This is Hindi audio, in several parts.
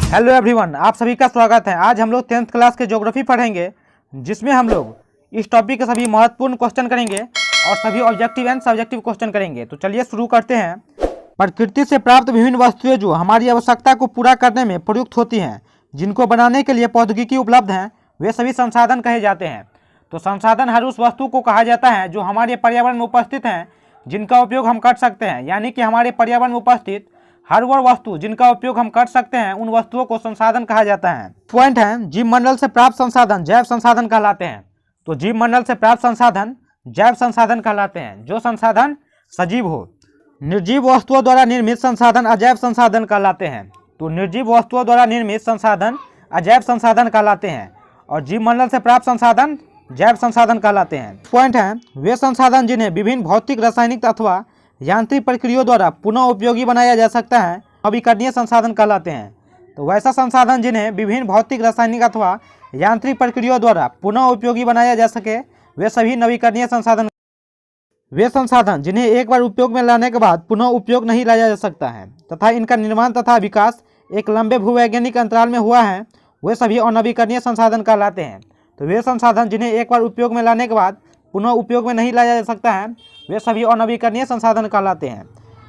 हेलो एवरीवन, आप सभी का स्वागत है। आज हम लोग 10th क्लास के ज्योग्राफी पढ़ेंगे, जिसमें हम लोग इस टॉपिक के सभी महत्वपूर्ण क्वेश्चन करेंगे और सभी ऑब्जेक्टिव एंड सब्जेक्टिव क्वेश्चन करेंगे। तो चलिए शुरू करते हैं। प्रकृति से प्राप्त विभिन्न वस्तुएं जो हमारी आवश्यकता को पूरा करने में प्रयुक्त होती हैं, जिनको बनाने के लिए प्रौद्योगिकी उपलब्ध हैं, वे सभी संसाधन कहे जाते हैं। तो संसाधन हर उस वस्तु को कहा जाता है जो हमारे पर्यावरण में उपस्थित हैं, जिनका उपयोग हम कर सकते हैं। यानी कि हमारे पर्यावरण में उपस्थित हर वह वस्तु जिनका उपयोग हम कर सकते हैं, उन वस्तुओं को संसाधन कहा जाता है। पॉइंट है, जीव मंडल से प्राप्त संसाधन जैव संसाधन कहलाते हैं। तो जीव मंडल से प्राप्त संसाधन जैव संसाधन कहलाते हैं, जो संसाधन सजीव हो। निर्जीव वस्तुओं द्वारा निर्मित संसाधन अजैव संसाधन कहलाते हैं। तो निर्जीव वस्तुओं द्वारा निर्मित संसाधन अजैव संसाधन कहलाते हैं और जीव मंडल से प्राप्त संसाधन जैव संसाधन कहलाते हैं। पॉइंट है, वे संसाधन जिन्हें विभिन्न भौतिक, रासायनिक अथवा यांत्रिक प्रक्रियाओं द्वारा पुनः उपयोगी बनाया जा सकता है, नवीकरणीय संसाधन कहलाते हैं। तो वैसा संसाधन जिन्हें विभिन्न भौतिक, रासायनिक अथवा यांत्रिक प्रक्रियाओं द्वारा पुनः उपयोगी बनाया जा सके, वे सभी नवीकरणीय संसाधन। वे संसाधन जिन्हें एक बार उपयोग में लाने के बाद पुनः उपयोग नहीं लाया जा सकता है तथा इनका निर्माण तथा विकास एक लंबे भूवैज्ञानिक अंतराल में हुआ है, वे सभी अनवीकरणीय संसाधन कहलाते हैं। तो वे संसाधन जिन्हें एक बार उपयोग में लाने के बाद पुनः उपयोग में नहीं लाया जा सकता है, वे सभी अनवीकरणीय संसाधन कहलाते हैं।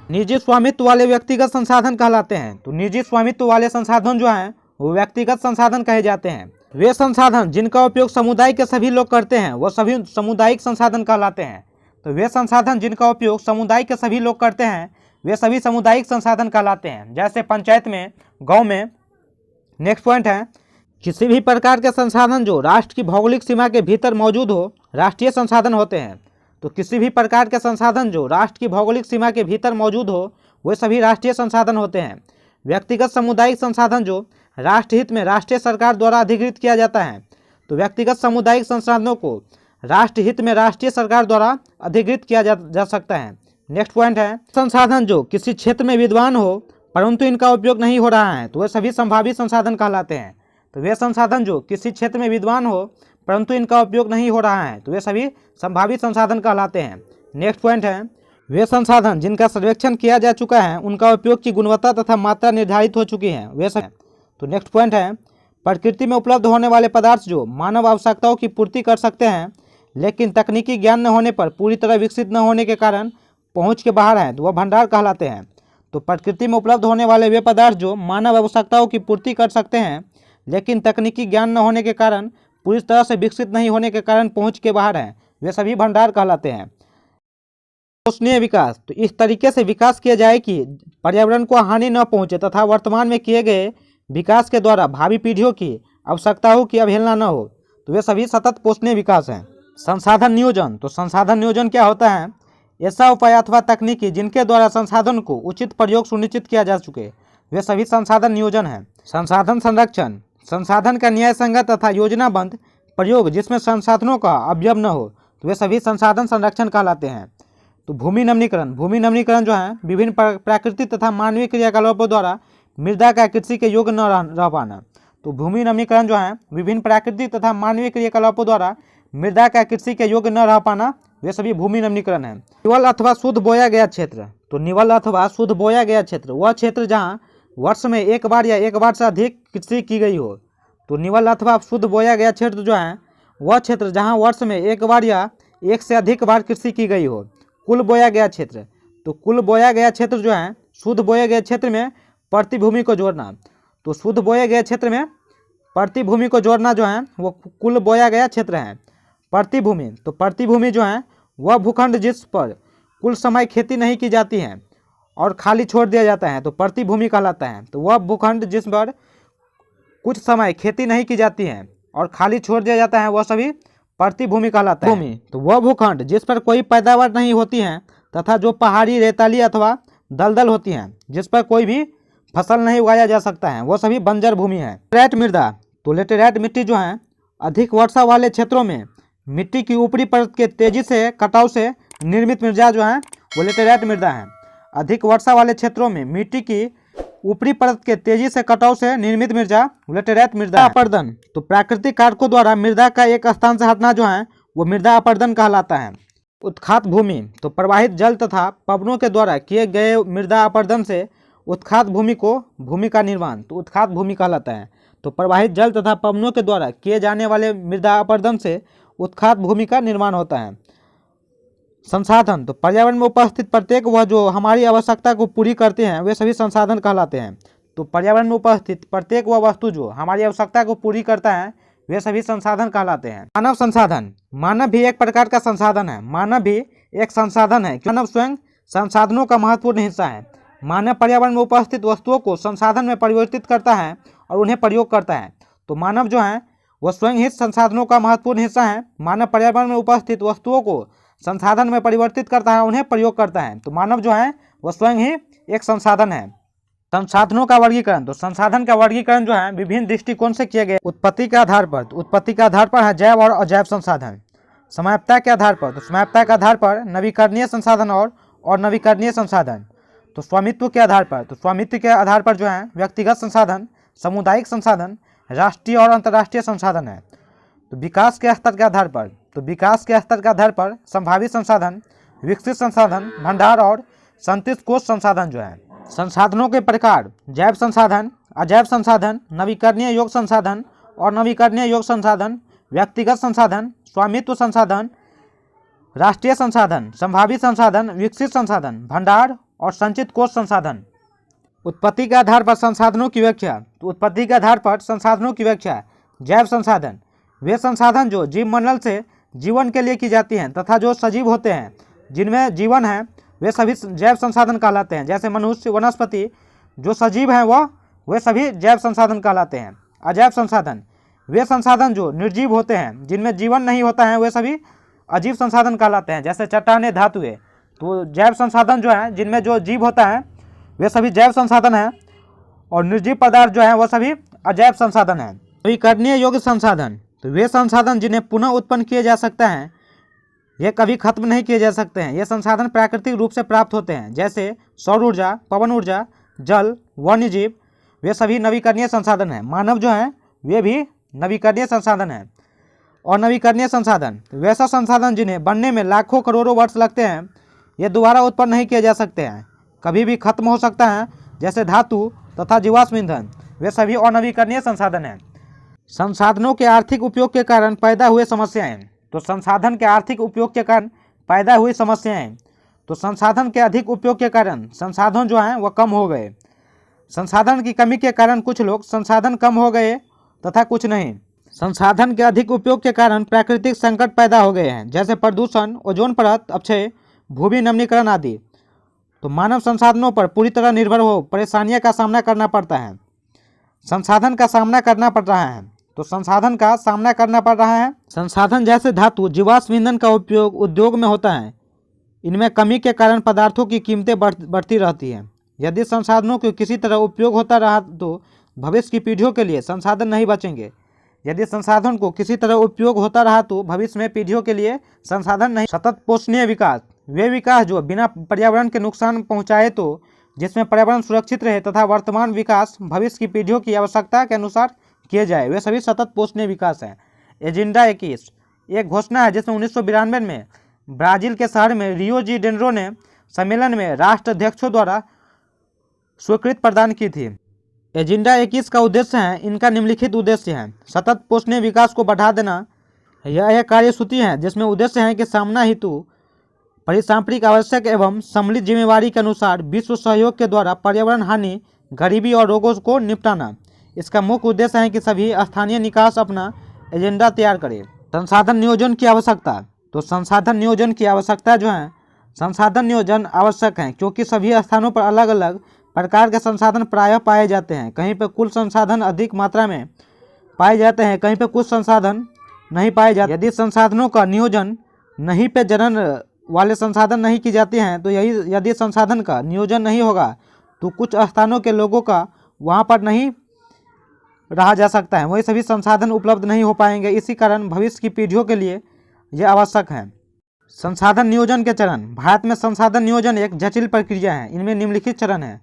निजी स्वामित्व वाले व्यक्तिगत संसाधन कहलाते हैं। तो निजी स्वामित्व वाले संसाधन जो हैं, वो व्यक्तिगत संसाधन कहे जाते हैं। वे संसाधन जिनका उपयोग समुदाय के सभी लोग करते हैं, वो सभी सामुदायिक संसाधन कहलाते हैं। तो वे संसाधन जिनका उपयोग समुदाय के सभी लोग करते हैं, वे सभी सामुदायिक संसाधन कहलाते हैं, जैसे पंचायत में, गाँव में। नेक्स्ट पॉइंट है, किसी भी प्रकार के संसाधन जो राष्ट्र की भौगोलिक सीमा के भीतर मौजूद हो, राष्ट्रीय संसाधन होते हैं। तो किसी भी प्रकार के संसाधन जो राष्ट्र की भौगोलिक सीमा के भीतर मौजूद हो, वे सभी राष्ट्रीय संसाधन होते हैं। व्यक्तिगत सामुदायिक संसाधन जो राष्ट्रहित में राष्ट्रीय सरकार द्वारा अधिकृत किया जाता है। तो व्यक्तिगत सामुदायिक संसाधनों को राष्ट्रहित में राष्ट्रीय सरकार द्वारा अधिकृत किया जा सकता है। नेक्स्ट पॉइंट है, संसाधन जो किसी क्षेत्र में विद्वान हो परंतु इनका उपयोग नहीं हो रहा है, तो वे सभी संभावित संसाधन कहलाते हैं। तो वे संसाधन जो किसी क्षेत्र में विद्वान हो परंतु इनका उपयोग नहीं हो रहा है, तो वे सभी संभावित संसाधन कहलाते हैं। नेक्स्ट पॉइंट है, वे संसाधन जिनका सर्वेक्षण किया जा चुका है, उनका उपयोग की गुणवत्ता तथा मात्रा निर्धारित हो चुकी है, वे सब। तो नेक्स्ट पॉइंट है, प्रकृति में उपलब्ध होने वाले पदार्थ जो मानव आवश्यकताओं की पूर्ति कर सकते हैं, लेकिन तकनीकी ज्ञान न होने पर पूरी तरह विकसित न होने के कारण पहुँच के बाहर हैं, तो वह भंडार कहलाते हैं। तो प्रकृति में उपलब्ध होने वाले वे पदार्थ जो मानव आवश्यकताओं की पूर्ति कर सकते हैं, लेकिन तकनीकी ज्ञान न होने के कारण, पूरी तरह से विकसित नहीं होने के कारण पहुंच के बाहर हैं, वे सभी भंडार कहलाते हैं। पोषणीय विकास, तो इस तरीके से विकास किया जाए कि पर्यावरण को हानि न पहुंचे तथा वर्तमान में किए गए विकास के द्वारा भावी पीढ़ियों की आवश्यकताओं की अवहेलना न हो, तो वे सभी सतत पोषणीय विकास हैं। संसाधन नियोजन, तो संसाधन नियोजन क्या होता है? ऐसा उपाय अथवा तकनीकी जिनके द्वारा संसाधन को उचित प्रयोग सुनिश्चित किया जा सके, वे सभी संसाधन नियोजन है। संसाधन संरक्षण, संसाधन का न्याय संगत तथा योजनाबद्ध प्रयोग जिसमें संसाधनों का अपव्यय न हो, तो वे सभी संसाधन संरक्षण कहलाते हैं। तो भूमि नमीकरण, भूमि नमीकरण जो है विभिन्न प्राकृतिक तथा मानवीय क्रियाकलापों द्वारा मृदा का कृषि के योग्य न रह पाना। तो भूमि नमीकरण जो है विभिन्न प्राकृतिक तथा मानवीय क्रियाकलापों द्वारा मृदा का कृषि के योग्य न रह पाना, वे सभी भूमि नमीकरण है। निवल अथवा शुद्ध बोया गया क्षेत्र, तो निवल अथवा शुद्ध बोया गया क्षेत्र वह क्षेत्र जहाँ वर्ष में एक बार या एक बार से अधिक कृषि की गई हो। तो निवल अथवा शुद्ध बोया गया क्षेत्र जो है वह क्षेत्र जहां वर्ष में एक बार या एक से अधिक बार कृषि की गई हो। कुल बोया गया क्षेत्र, तो कुल बोया गया क्षेत्र जो है शुद्ध बोए गए क्षेत्र में प्रतिभूमि को जोड़ना। तो शुद्ध बोए गए क्षेत्र में प्रतिभूमि को जोड़ना जो है वो कुल बोया गया क्षेत्र है। प्रतिभूमि, तो प्रतिभूमि जो है वह भूखंड जिस पर कुल समय खेती नहीं की जाती है और खाली छोड़ दिया जाता है, तो प्रतिभूमि कहलाता है। तो वह भूखंड जिस पर कुछ समय खेती नहीं की जाती है और खाली छोड़ दिया जाता है, वह सभी प्रतिभूमि कहलाता है। भूमि, तो वह भूखंड जिस पर कोई पैदावार नहीं होती है तथा जो पहाड़ी, रेताली अथवा दलदल होती हैं, जिस पर कोई भी फसल नहीं उगाया जा सकता है, वह सभी बंजर भूमि है। लैटेराइट मृदा, तो लैटेराइट मिट्टी जो है अधिक वर्षा वाले क्षेत्रों में मिट्टी की ऊपरी परत के तेजी से कटाव से निर्मित मृदा जो है वो लैटेराइट मृदा है। अधिक वर्षा वाले क्षेत्रों में मिट्टी की ऊपरी परत के तेजी से कटाव से निर्मित मृदा लैटेराइट मृदा। अपर्दन, तो प्राकृतिक कारकों द्वारा मृदा का एक स्थान से हटना जो है वो मृदा अपर्दन कहलाता है। उत्खात भूमि, तो प्रवाहित जल तथा पवनों के द्वारा किए गए मृदा अपर्दन से उत्खात भूमि को भूमि का निर्माण, तो उत्खात भूमि कहलाता है। तो प्रवाहित जल तथा पवनों के द्वारा किए जाने वाले मृदा अपरदन से उत्खात भूमि का निर्माण होता है। संसाधन, तो पर्यावरण में उपस्थित प्रत्येक वह जो हमारी आवश्यकता को पूरी करते हैं वे सभी संसाधन कहलाते हैं। तो पर्यावरण में उपस्थित प्रत्येक वह वस्तु जो हमारी आवश्यकता को पूरी करता है वे सभी संसाधन कहलाते हैं। मानव संसाधन, मानव भी एक प्रकार का संसाधन है। मानव भी एक संसाधन है, मानव स्वयं संसाधनों का महत्वपूर्ण हिस्सा है। मानव पर्यावरण में उपस्थित वस्तुओं को संसाधन में परिवर्तित करता है और उन्हें प्रयोग करता है। तो मानव जो है वह स्वयं ही संसाधनों का महत्वपूर्ण हिस्सा है। मानव पर्यावरण में उपस्थित वस्तुओं को संसाधन में परिवर्तित करता है, उन्हें प्रयोग करता है। तो मानव जो है वह स्वयं ही एक संसाधन है। संसाधनों का वर्गीकरण, तो संसाधन का वर्गीकरण जो है विभिन्न दृष्टिकोण से किया गया। उत्पत्ति के आधार पर, तो उत्पत्ति के आधार पर है जैव और अजैव संसाधन। समयता के आधार पर, तो समयता के आधार पर नवीकरणीय संसाधन और नवीकरणीय संसाधन। तो स्वामित्व के आधार पर, तो स्वामित्व के आधार पर जो है व्यक्तिगत संसाधन, सामुदायिक संसाधन, राष्ट्रीय और अंतर्राष्ट्रीय संसाधन है। तो विकास के स्तर के आधार पर, तो विकास के स्तर के आधार पर संभावित संसाधन, विकसित संसाधन, भंडार और संतुष्ट कोष संसाधन जो है। संसाधनों के प्रकार जैव संसाधन, अजैव संसाधन, नवीकरणीय योग्य संसाधन और नवीकरणीय योग्य संसाधन, व्यक्तिगत संसाधन, स्वामित्व संसाधन, राष्ट्रीय संसाधन, संभावित संसाधन, विकसित संसाधन, भंडार और संचित कोष संसाधन। उत्पत्ति के आधार पर संसाधनों की व्याख्या, तो उत्पत्ति के आधार पर संसाधनों की व्याख्या जैव संसाधन, वे संसाधन जो जीवमंडल से जीवन के लिए की जाती हैं तथा जो सजीव होते हैं जिनमें जीवन है वे सभी जैव संसाधन कहलाते हैं। जैसे मनुष्य, वनस्पति जो सजीव हैं वे सभी जैव संसाधन कहलाते हैं। अजैव संसाधन, वे संसाधन जो निर्जीव होते हैं जिनमें जीवन नहीं होता है वे सभी अजीव संसाधन कहलाते हैं। जैसे चट्टानें, धातुएं। तो जैव संसाधन जो है जिनमें जो जीव होता है वे सभी जैव संसाधन हैं और निर्जीव पदार्थ जो है वह सभी अजैव संसाधन है। नवीकरणीय योग्य संसाधन, तो वे संसाधन जिन्हें पुनः उत्पन्न किया जा सकता है, ये कभी खत्म नहीं किए जा सकते हैं। ये संसाधन प्राकृतिक रूप से प्राप्त होते हैं। जैसे सौर ऊर्जा, पवन ऊर्जा, जल, वन्यजीव, वे सभी नवीकरणीय संसाधन हैं। मानव जो है वे भी नवीकरणीय संसाधन है। और नवीकरणीय संसाधन वैसा संसाधन जिन्हें बनने में लाखों करोड़ों वर्ष लगते हैं, ये दोबारा उत्पन्न नहीं किए जा सकते हैं, कभी भी खत्म हो सकता है। जैसे धातु तथा जीवाश्म ईंधन, वे सभी अनवीकरणीय संसाधन हैं। संसाधनों के आर्थिक उपयोग के कारण पैदा हुए समस्याएं, तो संसाधन के आर्थिक उपयोग के कारण पैदा हुई समस्याएं। तो संसाधन के अधिक उपयोग के कारण संसाधन जो हैं वह कम हो गए। संसाधन की कमी के कारण कुछ लोग संसाधन कम हो गए तथा कुछ नहीं। संसाधन के अधिक उपयोग के कारण प्राकृतिक संकट पैदा हो गए हैं, जैसे प्रदूषण, ओजोन परत अपक्षय, भूमि नमीकरण आदि। तो मानव संसाधनों पर पूरी तरह निर्भर हो परेशानियों का सामना करना पड़ता है। संसाधन का सामना करना पड़ रहा है, तो संसाधन का सामना करना पड़ रहा है। संसाधन जैसे धातु, जीवाश्म ईंधन का उपयोग उद्योग में होता है। इनमें कमी के कारण पदार्थों की कीमतें बढ़ती रहती हैं। यदि संसाधनों को किसी तरह उपयोग होता रहा तो भविष्य की पीढ़ियों के लिए संसाधन नहीं बचेंगे। यदि संसाधन को किसी तरह उपयोग होता रहा तो भविष्य में पीढ़ियों के लिए संसाधन नहीं। सतत पोषणीय विकास, वे विकास जो बिना पर्यावरण के नुकसान पहुँचाए, तो जिसमें पर्यावरण सुरक्षित रहे तथा वर्तमान विकास भविष्य की पीढ़ियों की आवश्यकता के अनुसार किए जाए, वे सभी सतत पोषणीय विकास हैं। एजेंडा 21 एक घोषणा है जिसमें 1992 में ब्राजील के शहर में रियो डी जेनेरो ने सम्मेलन में राष्ट्राध्यक्षों द्वारा स्वीकृति प्रदान की थी। एजेंडा 21 का उद्देश्य है, इनका निम्नलिखित उद्देश्य है। सतत पोषणीय विकास को बढ़ा देना, यह एक कार्यसूची है जिसमें उद्देश्य है कि सामना हेतु परिसांप्रिक आवश्यक एवं सम्मिलित जिम्मेवारी के अनुसार विश्व सहयोग के द्वारा पर्यावरण हानि, गरीबी और रोगों को निपटाना। इसका मुख्य उद्देश्य है कि सभी स्थानीय निकास अपना एजेंडा तैयार करें। संसाधन नियोजन की आवश्यकता, तो संसाधन नियोजन की आवश्यकता जो है, संसाधन नियोजन आवश्यक है क्योंकि सभी स्थानों पर अलग अलग प्रकार के संसाधन प्रायः पाए जाते हैं। कहीं पर कुल संसाधन अधिक मात्रा में पाए जाते हैं, कहीं पर कुछ संसाधन नहीं पाए जाते। यदि संसाधनों का नियोजन नहीं पे जनन वाले संसाधन नहीं की जाती हैं, तो यदि संसाधन का नियोजन नहीं होगा तो कुछ स्थानों के लोगों का वहाँ पर नहीं रहा जा सकता है, वही सभी संसाधन उपलब्ध नहीं हो पाएंगे। इसी कारण भविष्य की पीढ़ियों के लिए यह आवश्यक है। संसाधन नियोजन के चरण, भारत में संसाधन नियोजन एक जटिल प्रक्रिया है। इनमें निम्नलिखित चरण है।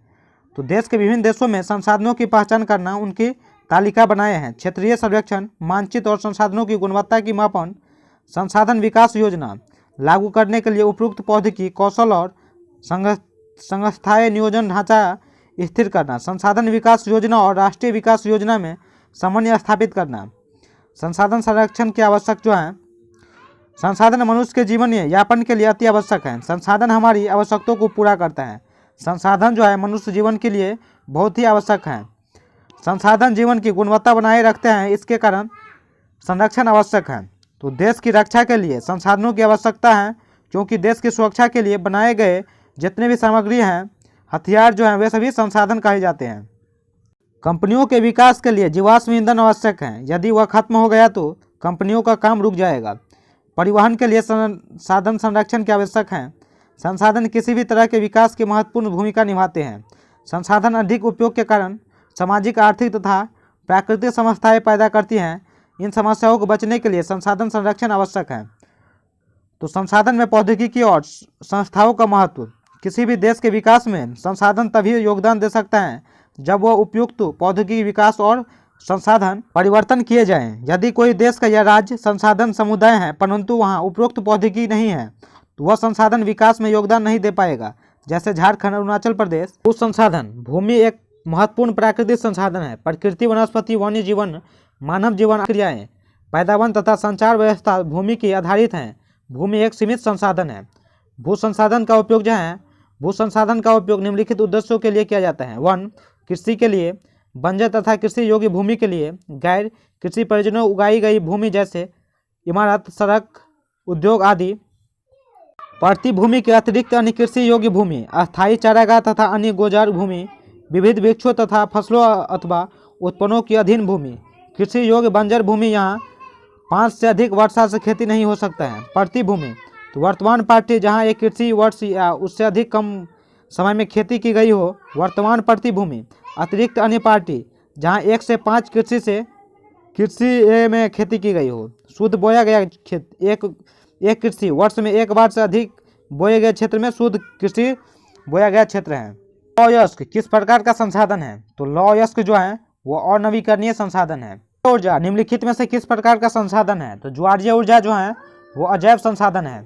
तो देश के विभिन्न देशों में संसाधनों की पहचान करना, उनकी तालिका बनाए हैं, क्षेत्रीय सर्वेक्षण, मानचित्र और संसाधनों की गुणवत्ता की मापन, संसाधन विकास योजना लागू करने के लिए उपयुक्त प्रौद्योगिकी, कौशल और संस्थाएं, नियोजन ढांचा स्थिर करना, संसाधन विकास योजना और राष्ट्रीय विकास योजना में समन्वय स्थापित करना। संसाधन संरक्षण की आवश्यक जो है, संसाधन मनुष्य के जीवन यापन के लिए अति आवश्यक है। संसाधन हमारी आवश्यकताओं को पूरा करता है। संसाधन जो है मनुष्य जीवन के लिए बहुत ही आवश्यक है। संसाधन जीवन की गुणवत्ता बनाए रखते हैं, इसके कारण संरक्षण आवश्यक है। तो देश की रक्षा के लिए संसाधनों की आवश्यकता है, क्योंकि देश की सुरक्षा के लिए बनाए गए जितने भी सामग्री हैं, हथियार जो हैं, वे सभी संसाधन कहे जाते हैं। कंपनियों के विकास के लिए जीवाश्म ईंधन आवश्यक है। यदि वह खत्म हो गया तो कंपनियों का काम रुक जाएगा। परिवहन के लिए संसाधन संरक्षण की आवश्यक है। संसाधन किसी भी तरह के विकास की महत्वपूर्ण भूमिका निभाते हैं। संसाधन अधिक उपयोग के कारण सामाजिक, आर्थिक तथा प्राकृतिक समस्याएं पैदा करती हैं। इन समस्याओं को बचने के लिए संसाधन संरक्षण आवश्यक है। तो संसाधन में प्रौद्योगिकी और संस्थाओं का महत्व। किसी भी देश के विकास में संसाधन तभी योगदान दे सकता है जब वह उपयुक्त प्रौद्योगिकी विकास और संसाधन परिवर्तन किए जाएं। यदि कोई देश का या राज्य संसाधन समुदाय है परंतु वहां उपयुक्त प्रौद्योगिकी नहीं है तो वह संसाधन विकास में योगदान नहीं दे पाएगा। जैसे झारखंड, अरुणाचल प्रदेश। उस संसाधन भूमि एक महत्वपूर्ण प्राकृतिक संसाधन है। प्रकृति, वनस्पति, वन्य जीवन, मानव जीवन क्रियाएं, पैदावार तथा संचार व्यवस्था भूमि की आधारित हैं। भूमि एक सीमित संसाधन है। भू संसाधन का उपयोग जो है, भू संसाधन का उपयोग निम्नलिखित उद्देश्यों के लिए किया जाता है। 1. कृषि के लिए, बंजर तथा कृषि योग्य भूमि के लिए। गैर कृषि प्रयोजनों उगाई गई भूमि जैसे इमारत, सड़क, उद्योग आदि। पड़ती भूमि के अतिरिक्त अन्य कृषि योग्य भूमि, अस्थायी चारागाह तथा अन्य गोजार भूमि, विविध वृक्षों तथा फसलों अथवा उत्पन्नों की अधीन भूमि। कृषि योग्य बंजर भूमि, यहाँ 5 से अधिक वर्षा से खेती नहीं हो सकता है। पड़ती भूमि, तो वर्तमान पार्टी जहाँ एक कृषि वर्ष या उससे अधिक कम समय में खेती की गई हो, वर्तमान पड़ती भूमि। अतिरिक्त अन्य पार्टी, जहाँ 1 से 5 कृषि में खेती की गई हो। शुद्ध बोया गया खेत, एक कृषि वर्ष में एक बार से अधिक बोए गए क्षेत्र में शुद्ध कृषि बोया गया क्षेत्र है। लौहयस्क किस प्रकार का संसाधन है? तो लौहयस्क जो है वो अनवीकरणीय संसाधन है। ऊर्जा निम्नलिखित में से किस प्रकार का संसाधन है? तो ज्वारीय ऊर्जा जो है वो अजैव संसाधन है।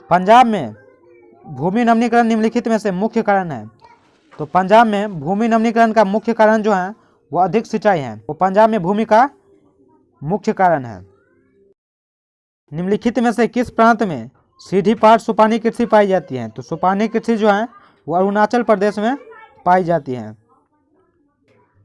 पंजाब में भूमि नवीनीकरण निम्नलिखित में से मुख्य कारण है। तो पंजाब में भूमि नवीनीकरण का मुख्य कारण जो है वो अधिक सिंचाई है। वो पंजाब में भूमि का मुख्य कारण है। निम्नलिखित में से किस प्रांत में सीधी पाट सुपानी कृषि पाई जाती है? तो सुपानी कृषि जो है वो अरुणाचल प्रदेश में पाई जाती है।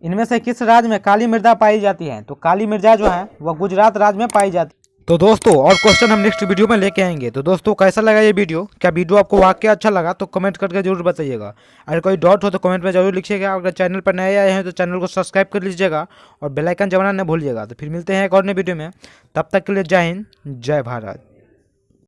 इनमें से किस राज्य में काली मृदा पाई जाती है? तो काली मृदा जो है वह गुजरात राज्य में पाई जाती है। तो दोस्तों और क्वेश्चन हम नेक्स्ट वीडियो में लेके आएंगे। तो दोस्तों कैसा लगा ये वीडियो? क्या वीडियो आपको वाकई अच्छा लगा तो कमेंट करके जरूर बताइएगा। अगर कोई डाउट हो तो कमेंट में जरूर लिखिएगा। अगर चैनल पर नए आए हैं तो चैनल को सब्सक्राइब कर लीजिएगा और बेल आइकन दबाना न भूलिएगा। तो फिर मिलते हैं एक और नए वीडियो में, तब तक के लिए जय हिंद, जय भारत।